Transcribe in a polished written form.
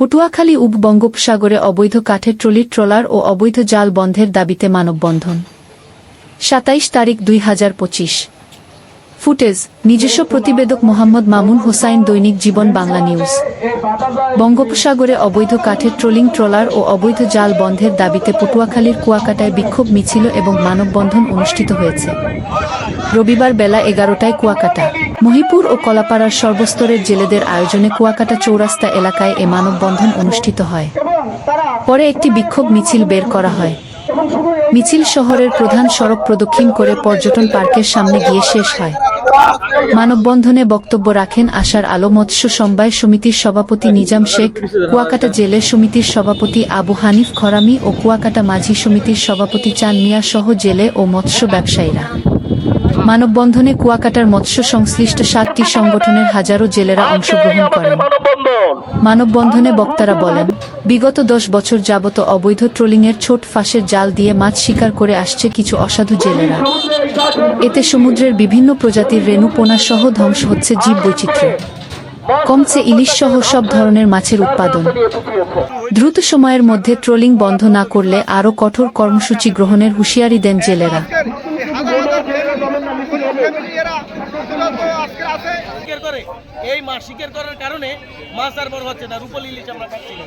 পটুয়াখালী বঙ্গোপসাগরে অবৈধ কাঠের ট্রলার ও অবৈধ জাল বন্ধের দাবিতে মানববন্ধন ২৭ তারিখ ২০২৫। ফুটেজ নিজস্ব প্রতিবেদক মোহাম্মদ মামুন হোসাইন, দৈনিক জীবন বাংলা নিউজ। বঙ্গোপসাগরে অবৈধ কাঠের ট্রলার ও অবৈধ জাল বন্ধের দাবিতে পটুয়াখালীর কুয়াকাটায় বিক্ষোভ মিছিল এবং মানববন্ধন অনুষ্ঠিত হয়েছে। রবিবার বেলা ১১টায় কুয়াকাটা, মহিপুর ও কলাপাড়ার সর্বস্তরের জেলেদের আয়োজনে কুয়াকাটা চৌরাস্তা এলাকায় এ মানববন্ধন অনুষ্ঠিত হয়। পরে একটি বিক্ষোভ মিছিল বের করা হয়। মিছিল শহরের প্রধান সড়ক প্রদক্ষিণ করে পর্যটন পার্কের সামনে গিয়ে শেষ হয়। মানববন্ধনে বক্তব্য রাখেন আশার আলো মৎস্য সমবায় সমিতির সভাপতি নিজাম শেখ, কুয়াকাটা জেলে সমিতির সভাপতি আবু হানিফ খরামি ও কুয়াকাটা মাঝি সমিতির সভাপতি চান মিয়া সহ জেলে ও মৎস্য ব্যবসায়ীরা। মানববন্ধনে কুয়াকাটার মৎস্য সংশ্লিষ্ট ৭টি সংগঠনের হাজারো জেলেরা অংশগ্রহণ করেন। মানববন্ধনে বক্তারা বলেন, বিগত ১০ বছর যাবত অবৈধ ট্রলিংয়ের ছোট ফাঁসের জাল দিয়ে মাছ শিকার করে আসছে কিছু অসাধু জেলেরা। এতে সমুদ্রের বিভিন্ন প্রজাতির রেণু পোনা সহ ধ্বংস হচ্ছে জীববৈচিত্র্য, কমছে ইলিশ সহ সব ধরনের মাছের উৎপাদন। দ্রুত সময়ের মধ্যে ট্রলিং বন্ধ না করলে আরও কঠোর কর্মসূচি গ্রহণের হুঁশিয়ারি দেন জেলেরা। এই মাছ শিকার করার কারণে মাছ আর বড় হচ্ছে না, রূপল ইলিশ আমরা পাচ্ছি না।